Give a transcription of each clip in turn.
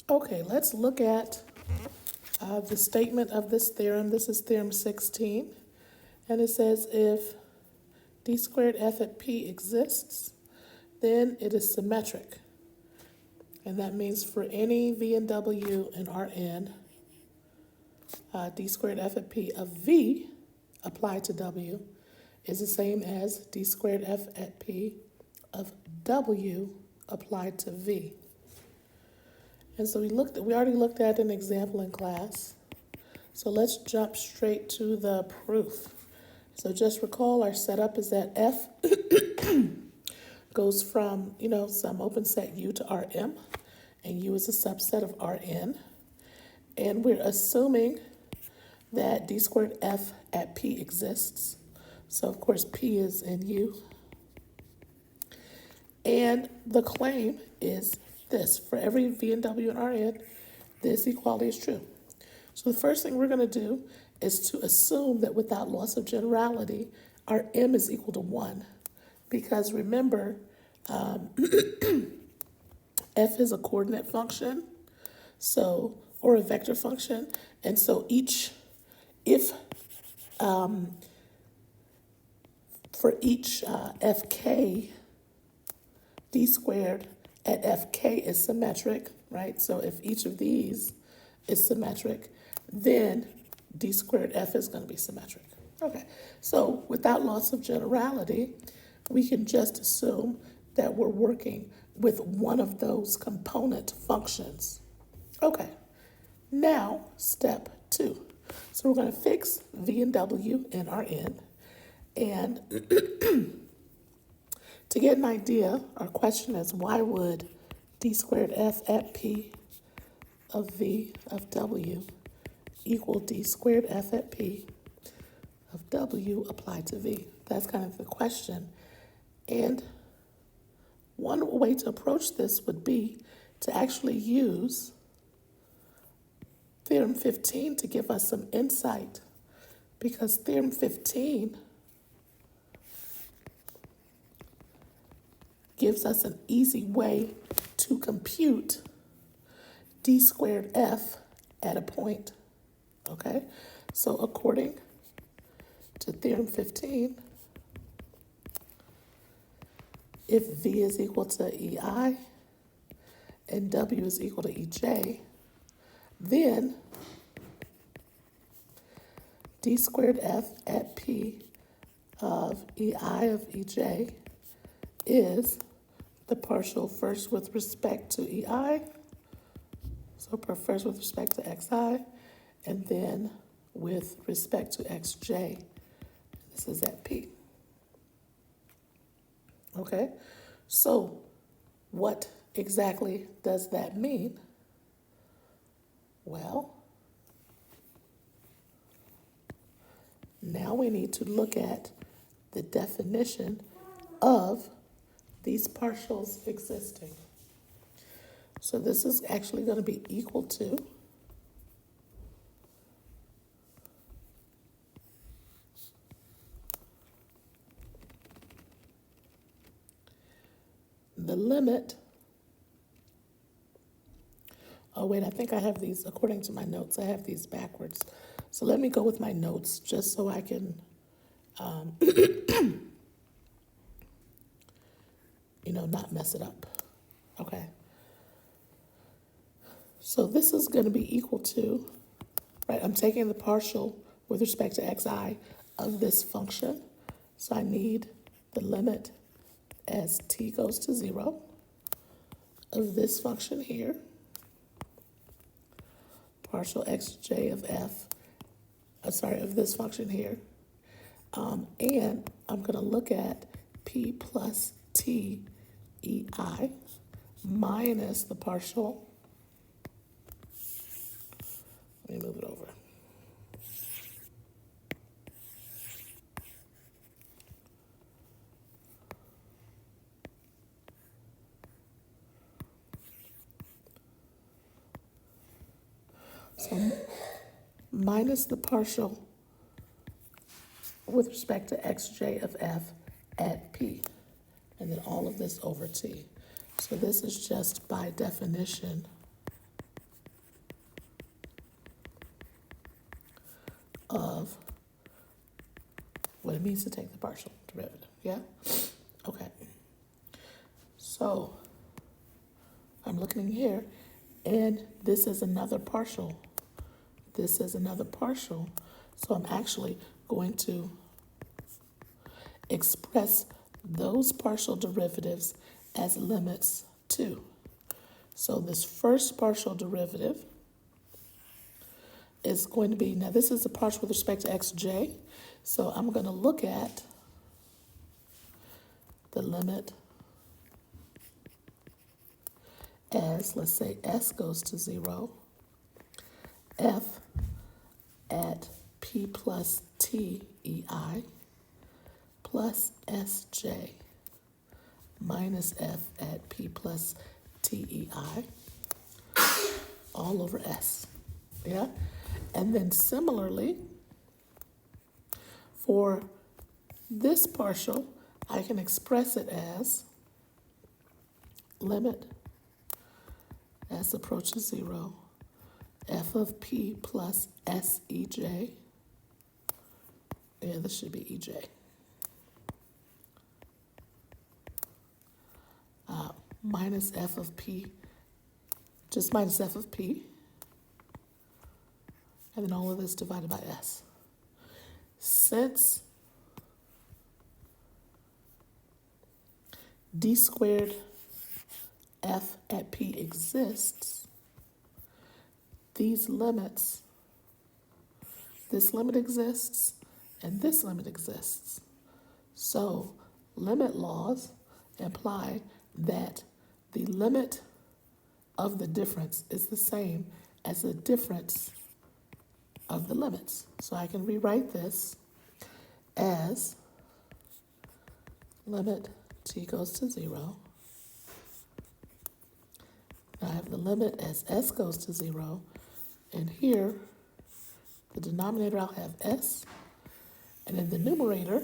Okay, let's look at the statement of this theorem. This is theorem 16. And it says if d squared f at p exists, then it is symmetric. And that means for any v and w in Rn, d squared f at p of v applied to w is the same as d squared f at p of w applied to v. And so we already looked at an example in class. So let's jump straight to the proof. So just recall our setup is that f goes from, some open set u to Rm, and u is a subset of Rn. And we're assuming that d squared f at p exists. So of course p is in u. And the claim is this: for every v and w in Rn, this equality is true. So the first thing we're going to do is to assume that without loss of generality, our m is equal to 1. Because remember, f is a coordinate function, or a vector function. And so if for each fk, d squared at fk is symmetric, right? So if each of these is symmetric, then d squared f is going to be symmetric. Okay, so without loss of generality, we can just assume that we're working with one of those component functions. Okay, now step 2. So we're going to fix v and w in Rn. And to get an idea, our question is, why would d squared f at p of v of w equal d squared f at p of w applied to v? That's kind of the question. And one way to approach this would be to actually use theorem 15 to give us some insight, because theorem 15 gives us an easy way to compute d squared f at a point. Okay, so according to theorem 15, if v is equal to ei and w is equal to ej, then d squared f at p of ei of ej is the partial first with respect to ei, so first with respect to xi, and then with respect to xj. This is at p. Okay, so what exactly does that mean? Well, now we need to look at the definition of these partials existing. So this is actually going to be equal to the limit. Oh wait, I think I have these, according to my notes, I have these backwards. So let me go with my notes just so I can, not mess it up. Okay. So this is going to be equal to, right, I'm taking the partial with respect to xi of this function. So I need the limit as t goes to 0 of this function here, partial xj of f, of this function here. And I'm going to look at p plus t ei minus the partial. Let me move it over. So minus the partial with respect to xj of f at p, and then all of this over t. So this is just by definition of what it means to take the partial derivative, yeah? Okay. So I'm looking here, and this is another partial. This is another partial. So I'm actually going to express those partial derivatives as limits too. So this first partial derivative is going to be, now this is a partial with respect to xj, so I'm going to look at the limit as, let's say s goes to 0, f at p plus t ei plus sj minus f at p plus t ei all over s, yeah? And then similarly, for this partial, I can express it as limit s approaches 0, f of p plus sej, yeah, this should be ej, minus f of p, just minus f of p, and then all of this divided by s. Since d squared f at p exists, these limits, this limit exists, and this limit exists. So limit laws imply that the limit of the difference is the same as the difference of the limits. So I can rewrite this as limit t goes to 0. I have the limit as s goes to 0, and here, the denominator, I'll have s, and in the numerator,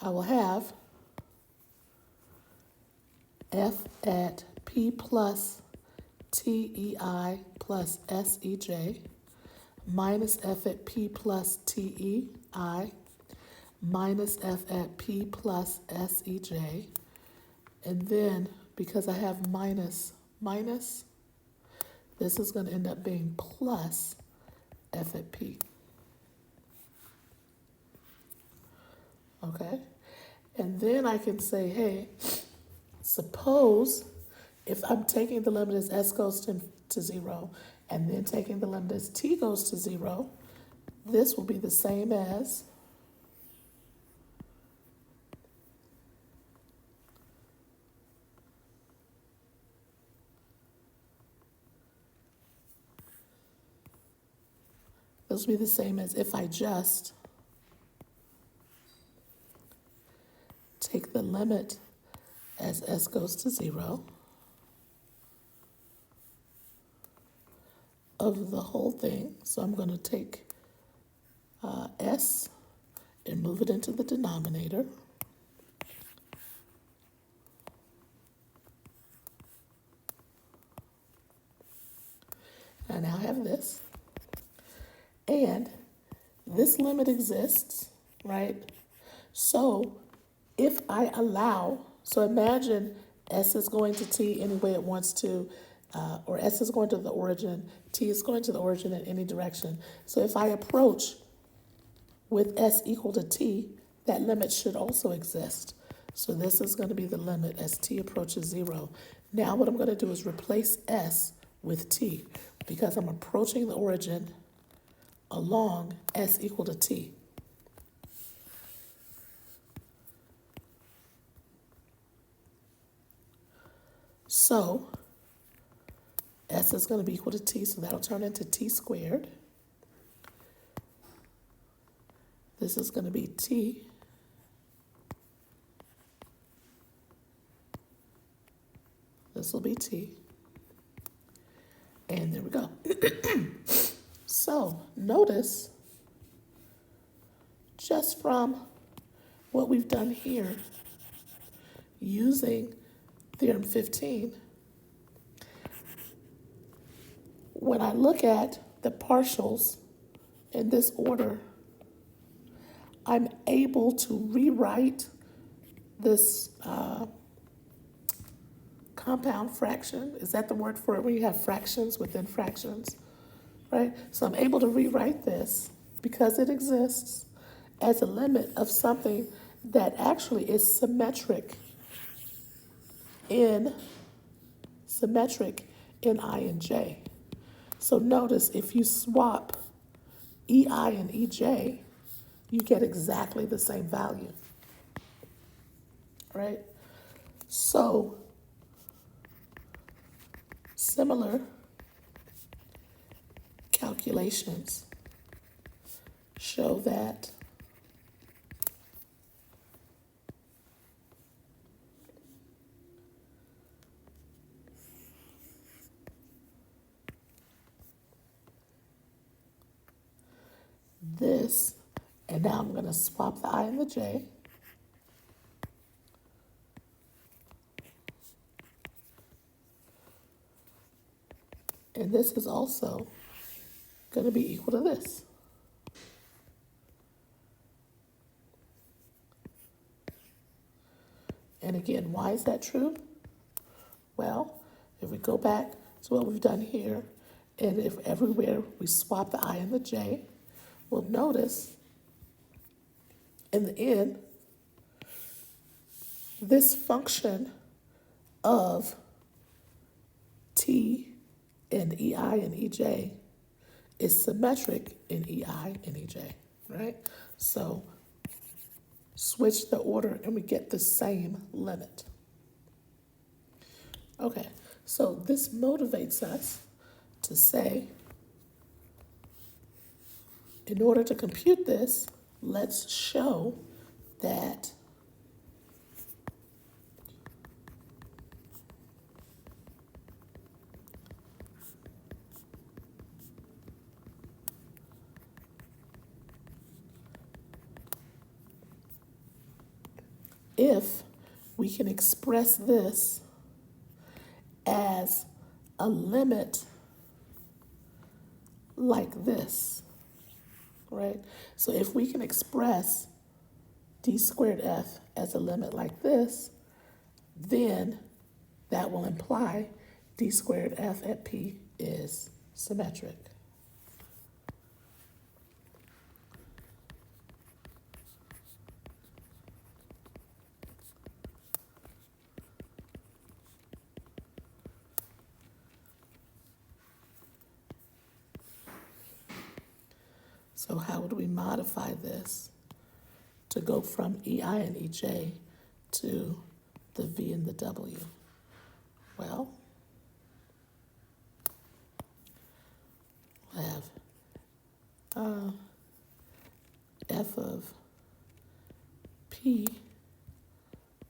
I will have f at p plus tei plus sej minus f at p plus tei minus f at p plus sej, and then because I have minus, this is going to end up being plus f at p. Okay? And then I can say, hey, suppose if I'm taking the limit as s goes to 0 and then taking the limit as t goes to 0, this will be the same as if I just take the limit as s goes to 0 of the whole thing. So I'm going to take s and move it into the denominator. I now have this. And this limit exists, right? So if I allow, so imagine s is going to t any way it wants to, or s is going to the origin, t is going to the origin in any direction. So if I approach with s equal to t, that limit should also exist. So this is going to be the limit as t approaches 0. Now what I'm going to do is replace s with t because I'm approaching the origin along s equal to t. So s is going to be equal to t, so that'll turn into t squared. This is going to be t. This will be t. And there we go. So notice, just from what we've done here, using Theorem 15, when I look at the partials in this order, I'm able to rewrite this compound fraction. Is that the word for it when you have fractions within fractions? Right? So I'm able to rewrite this because it exists as a limit of something that actually is in symmetric in I and J. So notice if you swap EI and EJ, you get exactly the same value, right? So similar calculations show that this, and now I'm going to swap the I and the J. And this is also going to be equal to this. And again, why is that true? Well, if we go back to what we've done here, and if everywhere we swap the I and the J, we'll notice in the end, this function of T in EI and EJ is symmetric in EI and EJ, right? So switch the order and we get the same limit. Okay, so this motivates us to say, in order to compute this, let's show that if we can express this as a limit like this, right? So if we can express d squared f as a limit like this, then that will imply d squared f at p is symmetric. So how would we modify this to go from EI and EJ to the V and the W? Well, we'll have f of P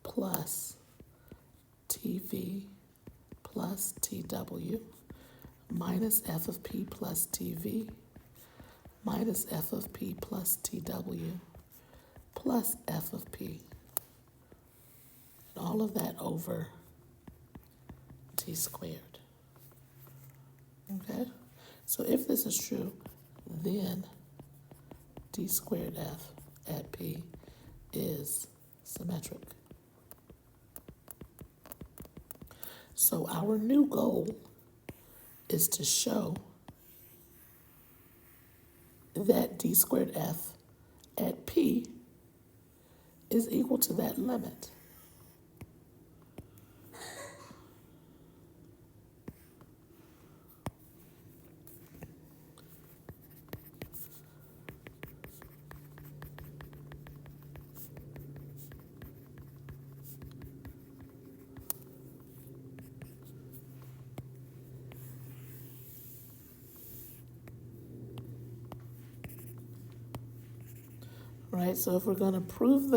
plus TV plus TW minus f of P plus TV minus f of P plus TW plus f of P. And all of that over t squared. Okay? So if this is true, then d squared f at P is symmetric. So our new goal is to show that d squared f at P is equal to that limit. Right, so if we're going to prove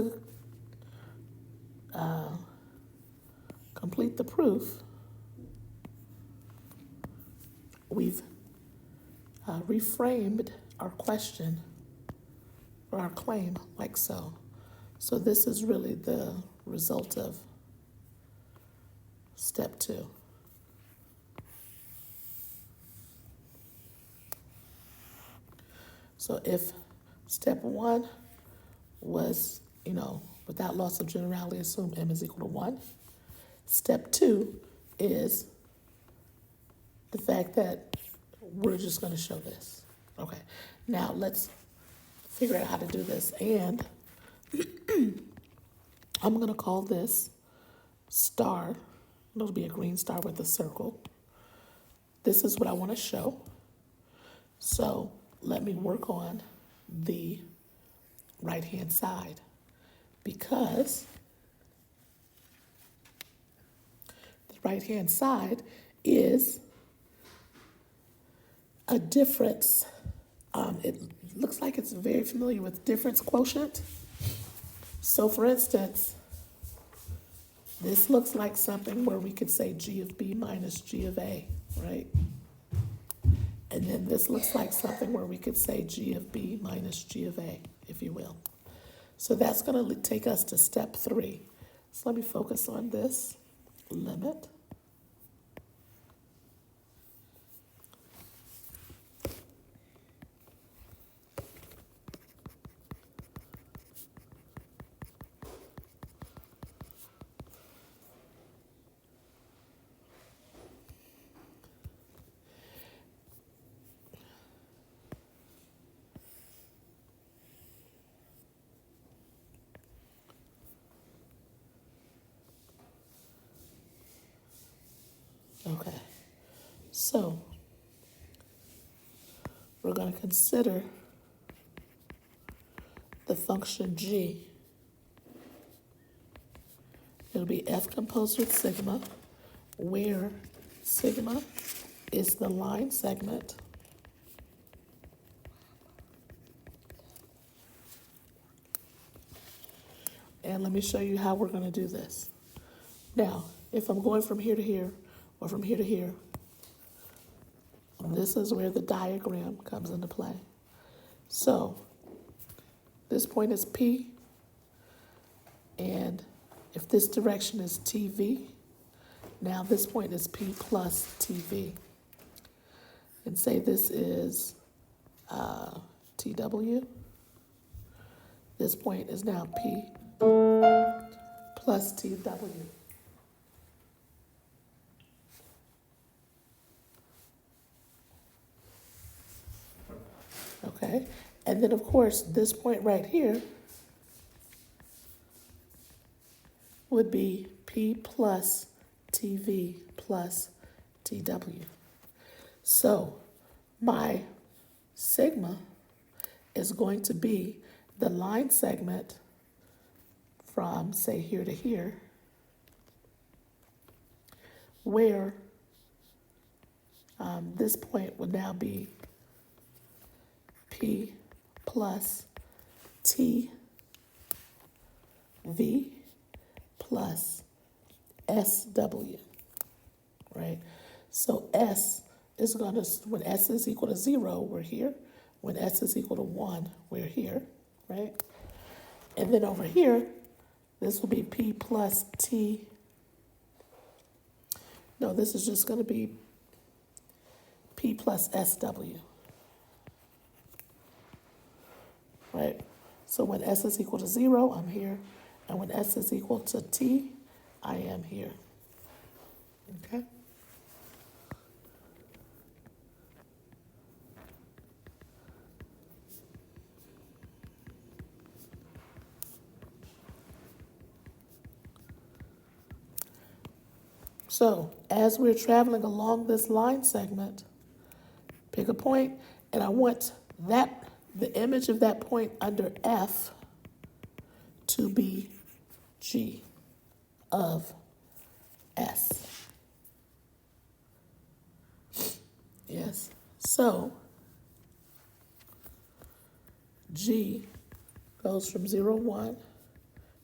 complete the proof, we've reframed our question or our claim like so. So this is really the result of step 2. So if step 1 was, without loss of generality, assume m is equal to 1. Step 2 is the fact that we're just going to show this. Okay, now let's figure out how to do this. And I'm going to call this star. It'll be a green star with a circle. This is what I want to show. So let me work on the right-hand side, because the right-hand side is a difference. It looks like it's very familiar with difference quotient. So for instance, this looks like something where we could say G of B minus G of A, right? And then this looks like something where we could say G of B minus G of A, if you will. So that's going to take us to step 3. So let me focus on this limit. Okay, so we're going to consider the function g. It'll be f composed with sigma, where sigma is the line segment and let me show you how we're going to do this. Now, if I'm going from here to here or from here to here, this is where the diagram comes into play. So this point is P, and if this direction is TV, now this point is P plus TV. And say this is TW. This point is now P plus TW. Okay, and then of course this point right here would be P plus TV plus TW. So my sigma is going to be the line segment from, say, here to here, where this point would now be P plus TV plus SW, right? So S is going to, when S is equal to 0, we're here. When S is equal to 1, we're here, right? And then over here, this will be P plus T. No, this is just going to be P plus SW, right? So when S is equal to 0, I'm here. And when S is equal to T, I am here. Okay? So as we're traveling along this line segment, pick a point, and I want that, the image of that point under F to be G of S. Yes, so G goes from 0, 1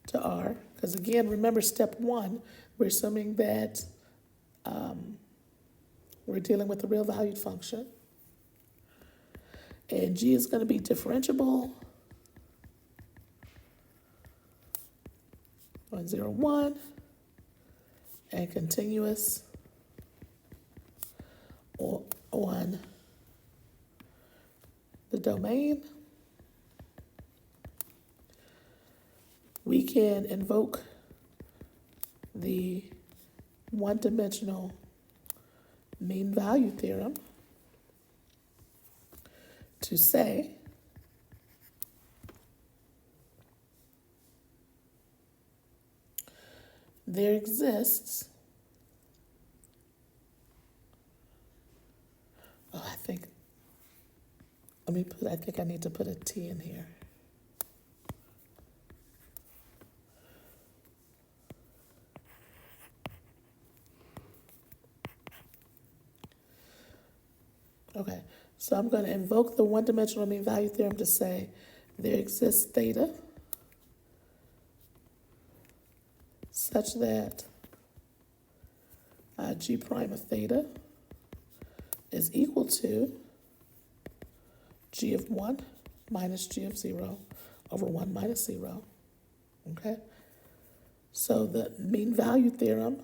to R, because again, remember step 1, we're assuming that we're dealing with a real valued function. And G is going to be differentiable on 0, 1 and continuous on the the domain, we can invoke the one-dimensional mean value theorem to say there exists, I think I need to put a T in here. Okay, so I'm going to invoke the one-dimensional mean value theorem to say there exists theta such that g prime of theta is equal to g of 1 minus g of 0 over 1 minus 0. Okay, so the mean value theorem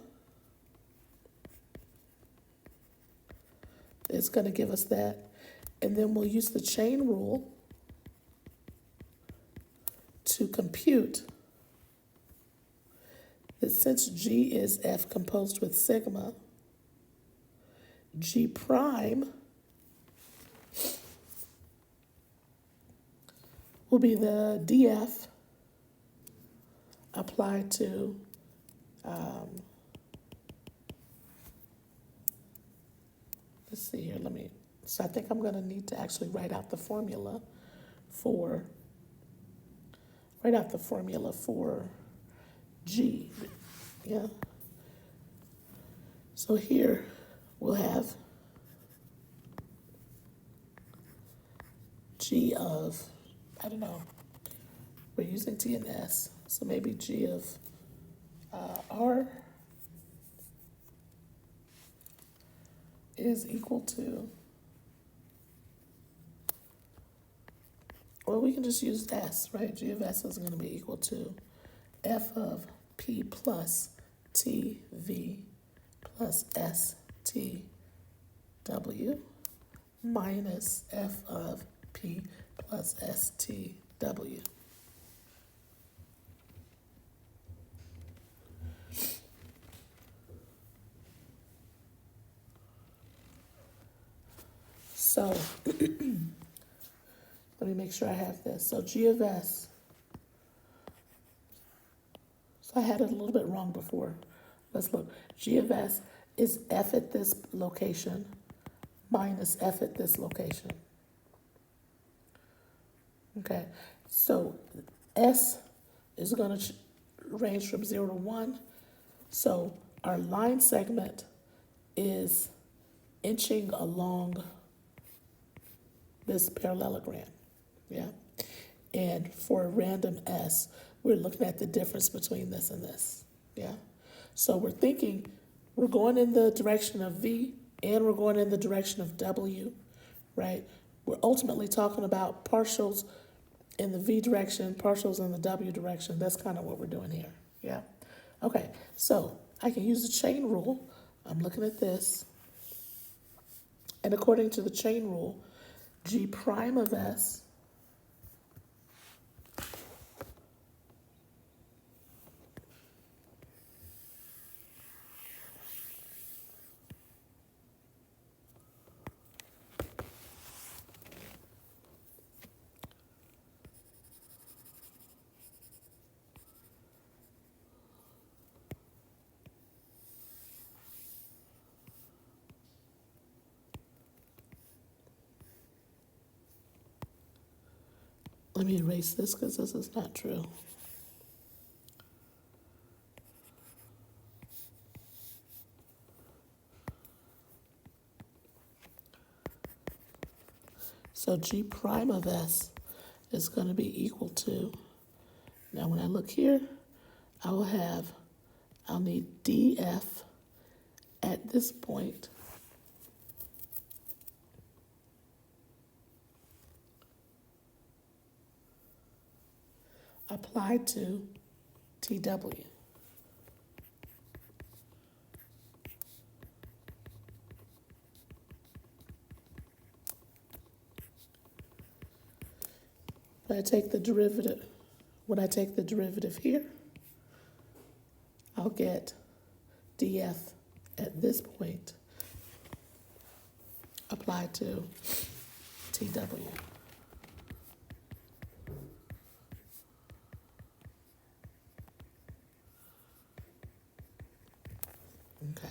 is going to give us that. And then we'll use the chain rule to compute that since G is F composed with sigma, G prime will be the DF applied to let's see here, so I think I'm going to need to actually write out the formula for G, yeah. So here we'll have G of, I don't know, we're using T and S, so maybe G of R is equal to, well, we can just use S, right? G of S is going to be equal to F of P plus TV plus STW minus F of P plus STW. So let me make sure I have this. So G of S, so I had it a little bit wrong before. Let's look. G of S is F at this location minus F at this location. Okay, so S is going to range from 0 to 1. So our line segment is inching along this parallelogram, yeah? And for a random S, we're looking at the difference between this and this, yeah? So we're thinking we're going in the direction of V and we're going in the direction of W, right? We're ultimately talking about partials in the V direction, partials in the W direction. That's kind of what we're doing here, yeah? Okay, so I can use the chain rule. I'm looking at this. And according to the chain rule, G prime of S let me erase this because this is not true. So G prime of S is going to be equal to, now when I look here, I'll need DF at this point applied to TW. when I take the derivative, here, I'll get df at this point applied to tw. Okay.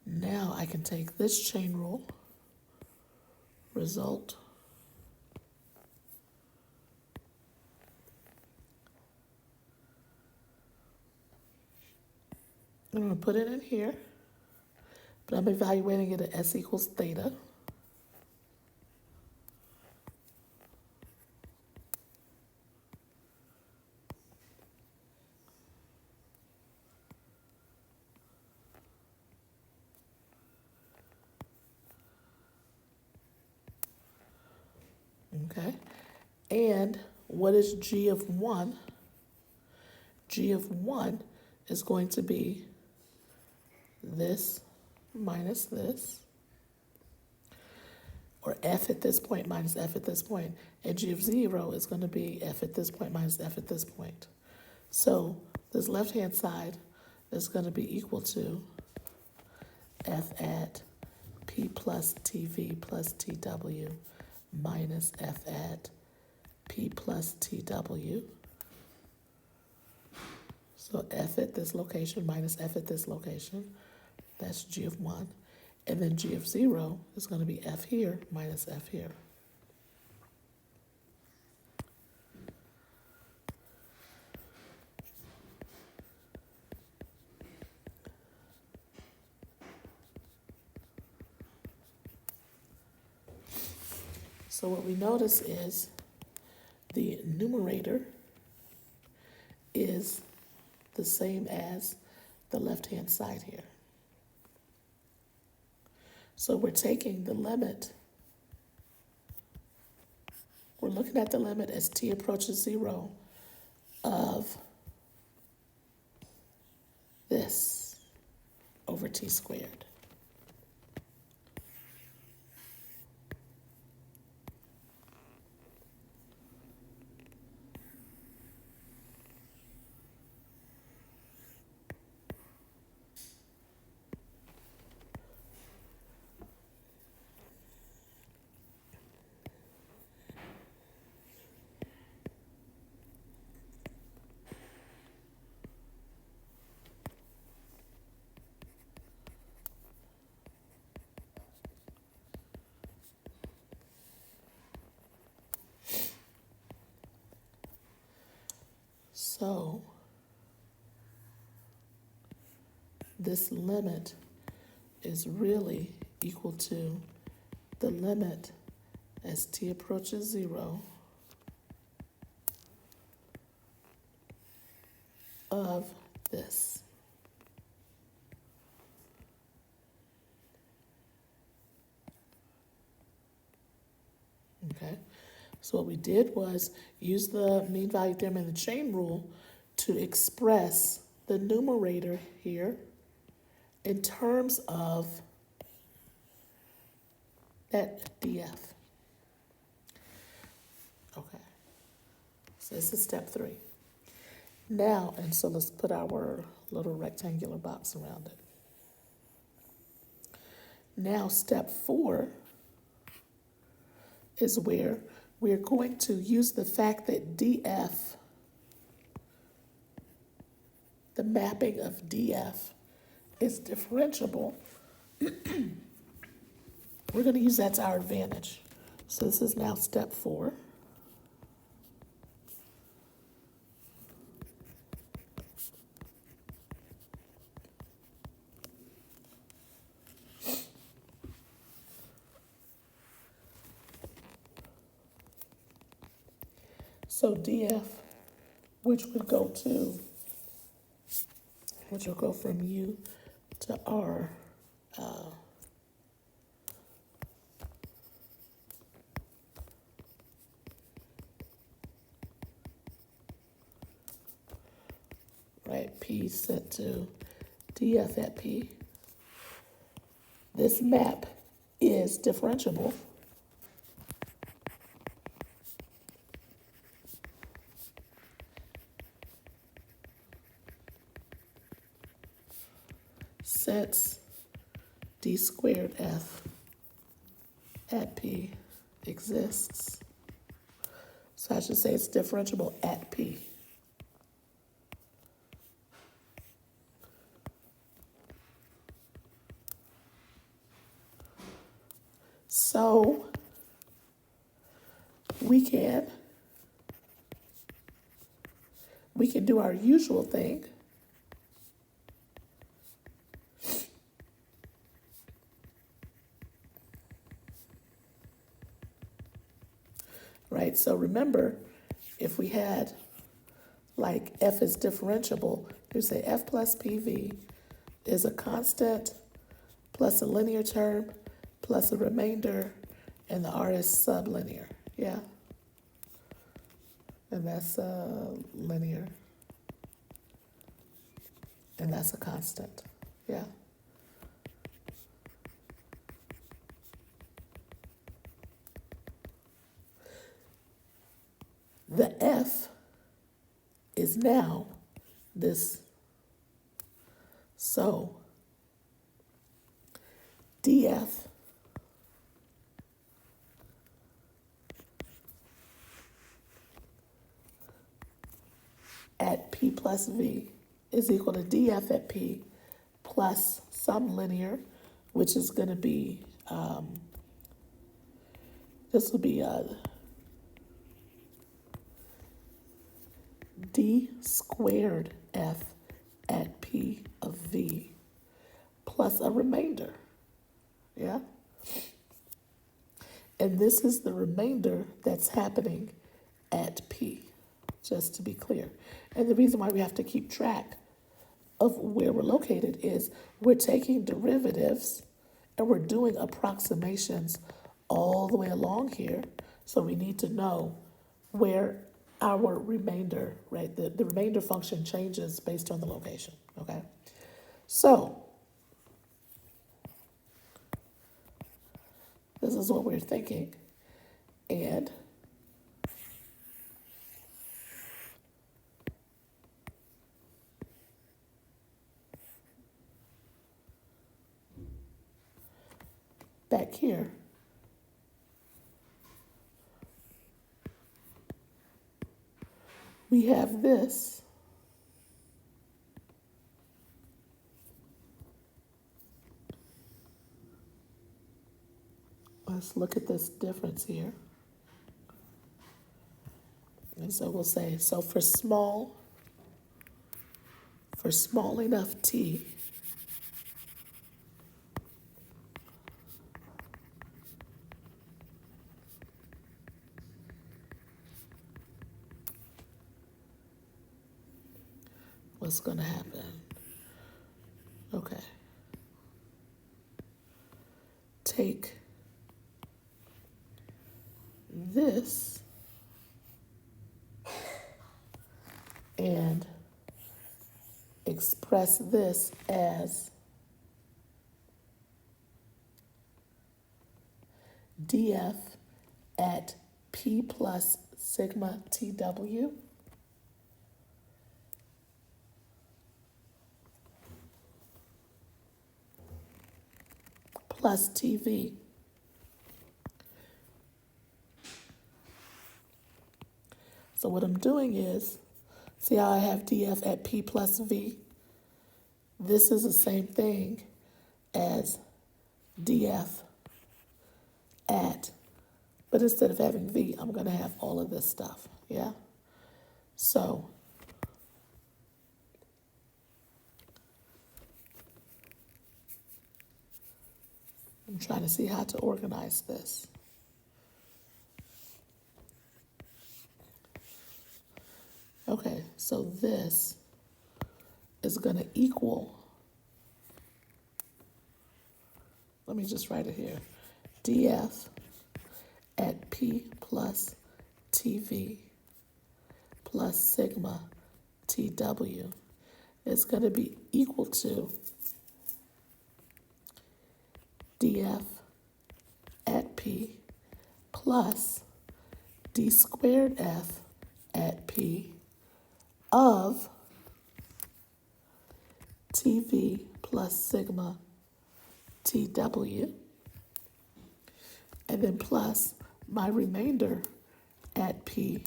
Now I can take this chain rule, result, I'm going to put it in here, but I'm evaluating it at s equals theta. Okay. And what is g of 1? G of 1 is going to be this minus this, or f at this point minus f at this point, and g of 0 is going to be f at this point minus f at this point. So this left-hand side is going to be equal to f at p plus tv plus tw minus f at p plus tw. So f at this location minus f at this location, that's g of 1. And then g of 0 is going to be f here minus f here. So what we notice is the numerator is the same as the left-hand side here. So we're taking the limit, we're looking at the limit as t approaches 0 of this over t squared. So this limit is really equal to the limit as t approaches 0 of this. Okay, so what we did was use the mean value theorem and the chain rule to express the numerator here in terms of that df. Okay, so this is step 3. Now, and so let's put our little rectangular box around it. Now, step 4 is where we're going to use the fact that df, the mapping of df, is differentiable. We're going to use that to our advantage. So this is now step 4. So df, which will go from u to r, right, p set to df at p. This map is differentiable d squared f at p exists. So I should say it's differentiable at p. So we can do our usual thing. Right, so remember, if we had like f is differentiable, you say f plus pv is a constant plus a linear term plus a remainder, and the r is sublinear, yeah? And that's linear, and that's a constant, yeah? The f is now this, so df at p plus v is equal to df at p plus some linear, which is going to be, this will be d squared f at p of v plus a remainder, yeah? And this is the remainder that's happening at p, just to be clear. And the reason why we have to keep track of where we're located is we're taking derivatives and we're doing approximations all the way along here. So we need to know where our remainder, right? The remainder function changes based on the location, okay? So this is what we're thinking. And back here, we have this. Let's look at this difference here. And so we'll say, so for small enough t, what's going to happen? Okay. Take this and express this as df at p plus sigma tw plus tv. So what I'm doing is, see how I have df at p plus v? This is the same thing as df at, but instead of having v, I'm going to have all of this stuff, yeah? So I'm trying to see how to organize this. Okay, so this is going to equal, let me just write it here, df at p plus tv plus sigma tw is going to be equal to df at p plus d squared f at p of tv plus sigma TW, and then plus my remainder at P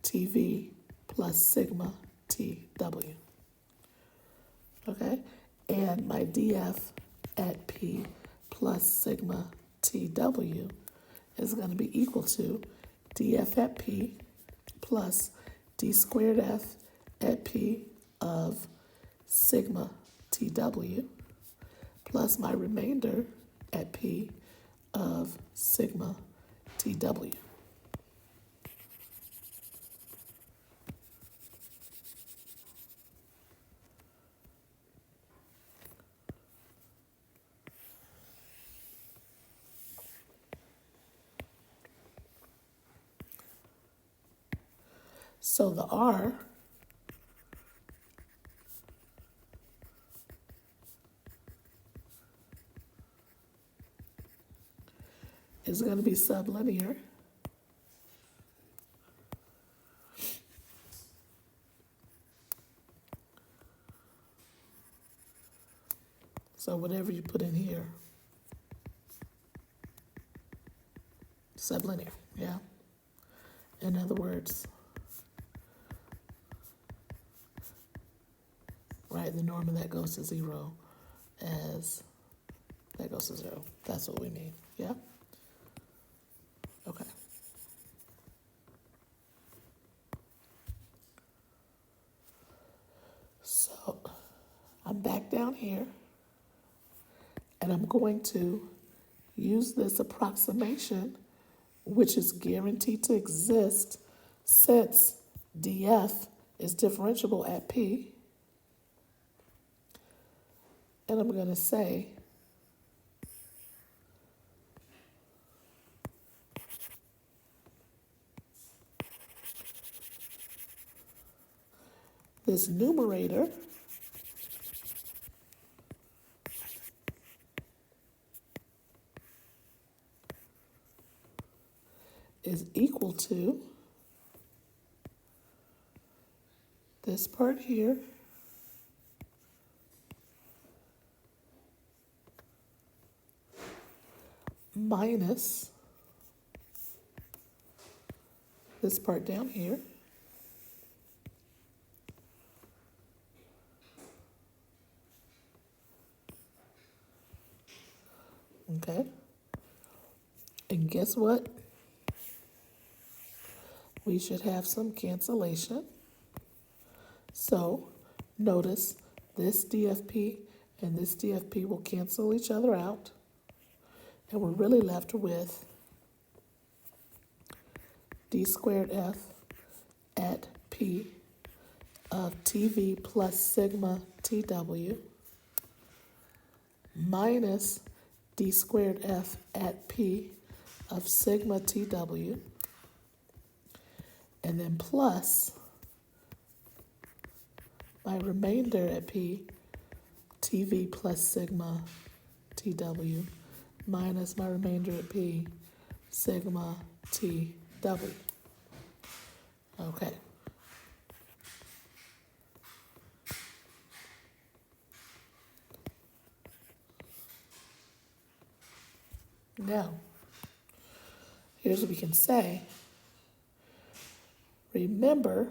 TV plus sigma TW. Okay? And my DF at P plus sigma TW is going to be equal to DF at P plus D squared F at P of sigma TW plus my remainder at P of sigma TW. So the R is going to be sublinear. So whatever you put in here, sublinear, yeah? In other words, right, the norm of that goes to zero as that goes to zero. That's what we mean, yeah? Okay. So I'm back down here, and I'm going to use this approximation, which is guaranteed to exist since DF is differentiable at P. And I'm going to say this numerator is equal to this part here minus this part down here okay? And guess what? We should have some cancellation. So notice this DFP and this DFP will cancel each other out. And we're really left with D squared F at P of TV plus sigma TW minus D squared F at P of sigma TW, and then plus my remainder at P, TV plus sigma TW, minus my remainder at P, sigma TW. Okay. Now, here's what we can say. Remember,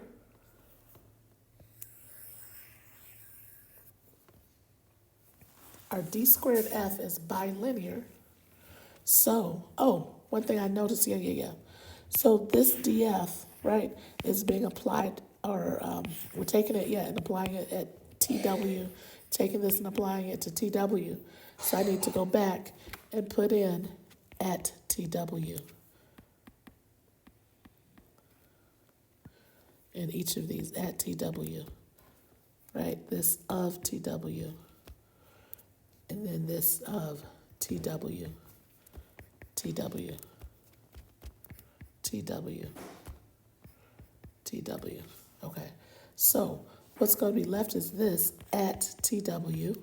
our D squared F is bilinear. So, one thing I noticed, yeah. So this DF, right, is being applied, or we're taking it, and applying it at TW, taking this and applying it to TW. So I need to go back and put in at TW in each of these, at TW, right? This of TW, and then this of TW, TW, TW, TW. Okay, so what's going to be left is this at TW,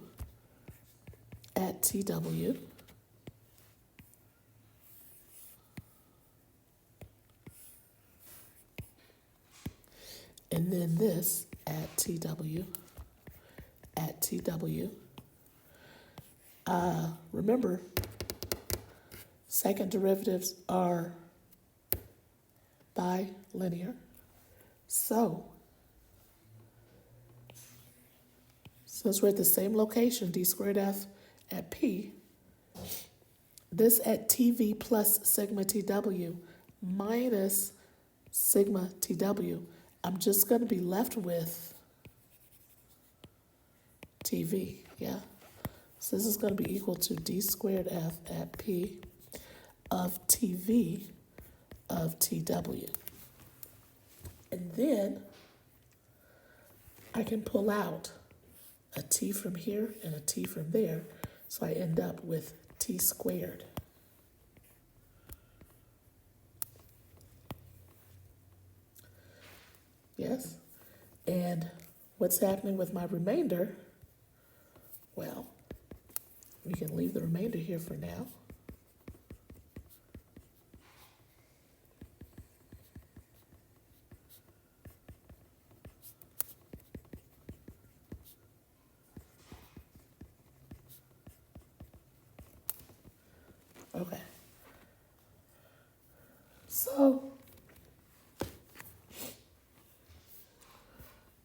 and then this at TW, Remember, second derivatives are bilinear. So, since we're at the same location, d squared f at p, this at TV plus sigma TW minus sigma TW, I'm just going to be left with TV, yeah? So this is going to be equal to d squared f at p of TV of TW. And then I can pull out a t from here and a t from there, so I end up with t squared. Yes? And what's happening with my remainder? Well, we can leave the remainder here for now. Okay. So,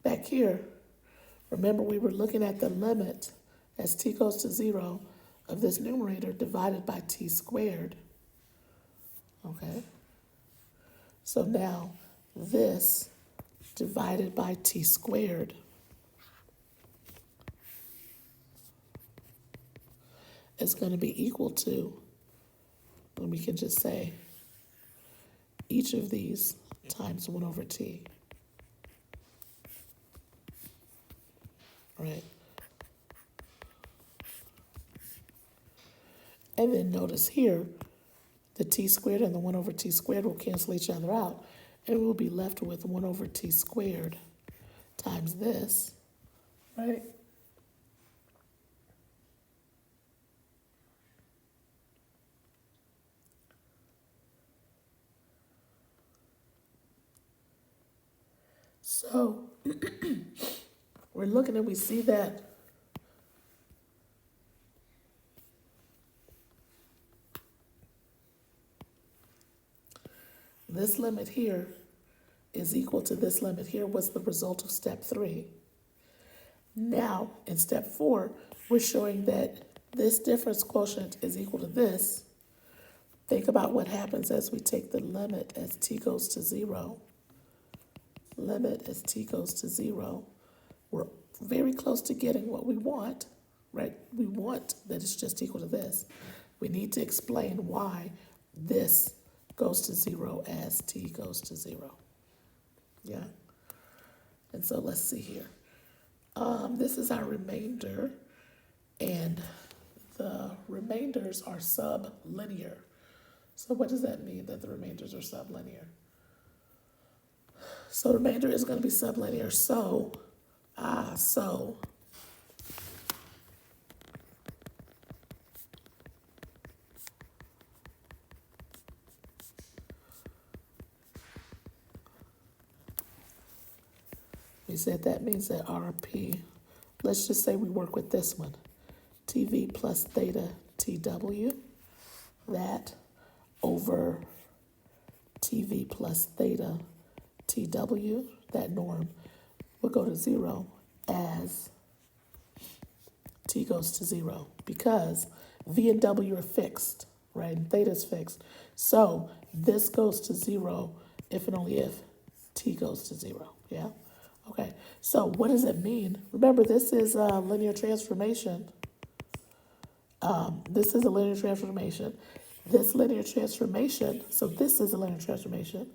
back here, remember we were looking at the limit as t goes to 0 of this numerator divided by t squared. Okay? So now this divided by t squared is going to be equal to, and we can just say, each of these times 1 over t. Right? And then notice here, the t squared and the 1 over t squared will cancel each other out, and we'll be left with 1 over t squared times this, right? So, we're looking and we see that this limit here is equal to this limit here was the result of step 3. Now, in step 4, we're showing that this difference quotient is equal to this. Think about what happens as we take the limit as t goes to 0. Limit as t goes to 0. We're very close to getting what we want, right? We want that it's just equal to this. We need to explain why this goes to 0 as t goes to 0. Yeah? And so let's see here. This is our remainder, and the remainders are sublinear. So what does that mean, that the remainders are sublinear? So the remainder is going to be sublinear. So we said that means that RP, let's just say we work with this one, TV plus theta TW, that over TV plus theta TW, that norm will go to 0 as t goes to 0 because V and W are fixed, right? And theta is fixed. So this goes to 0 if and only if t goes to 0, yeah? Okay, so what does it mean? Remember, this is a linear transformation. This is a linear transformation. This linear transformation, so this is a linear transformation,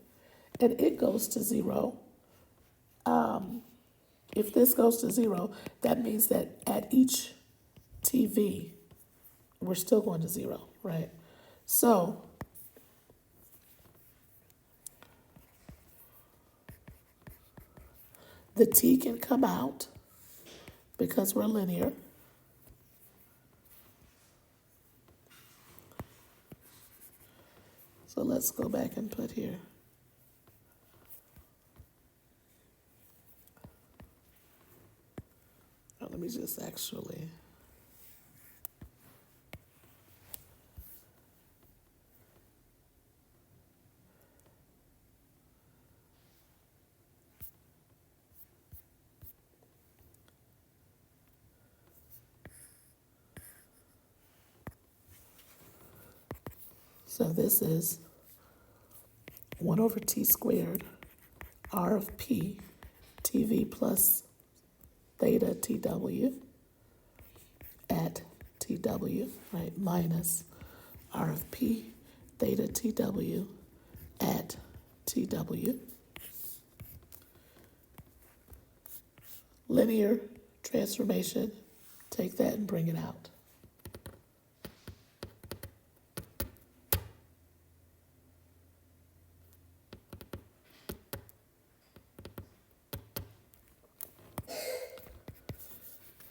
and it goes to 0. If this goes to 0, that means that at each TV, we're still going to 0, right? So the t can come out because we're linear. So let's go back and put here. Oh, let me just actually. So this is 1 over t squared r of p tv plus theta tw at tw, right, minus r of p theta tw at tw. Linear transformation, take that and bring it out.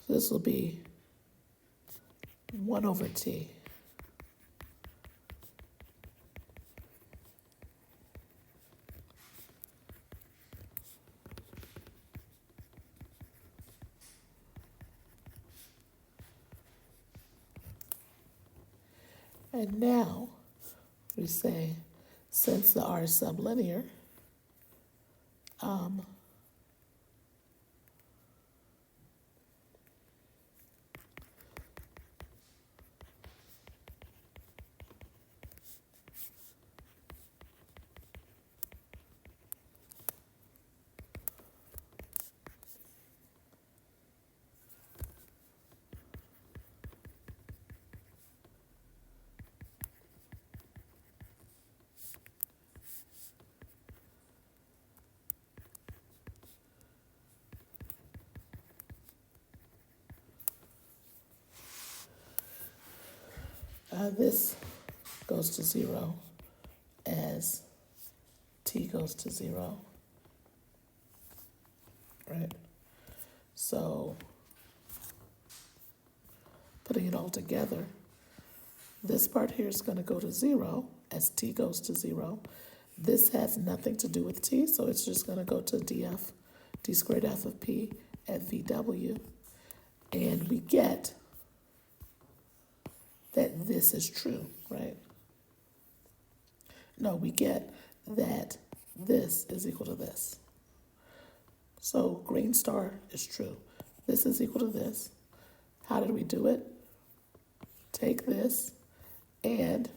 This will be 1 over t. And now we say, since the r is sublinear, this goes to 0 as t goes to 0, right? So putting it all together, this part here is going to go to 0 as t goes to 0. This has nothing to do with t, so it's just going to go to df, d squared f of p at vw. And we get that this is true, right? No, we get that this is equal to this. So green star is true. This is equal to this. How did we do it? Take this and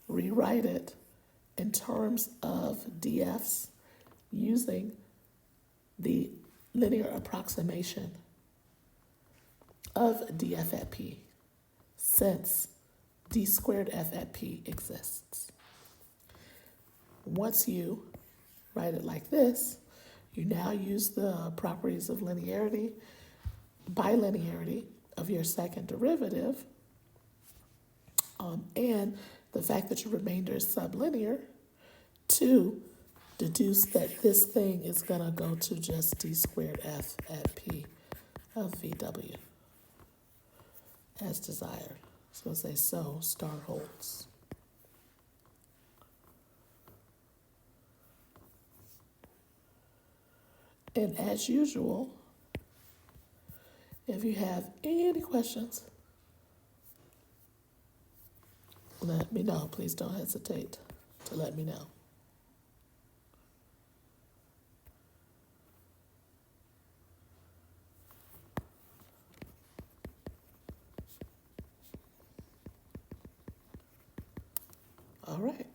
rewrite it in terms of df's using the linear approximation of df at p, since d squared f at p exists. Once you write it like this, you now use the properties of linearity, bilinearity of your second derivative, and the fact that your remainder is sublinear to deduce that this thing is going to go to just d squared f at p of vw as desired. So we'll say so star holds. And as usual, if you have any questions, let me know. Please don't hesitate to let me know. All right.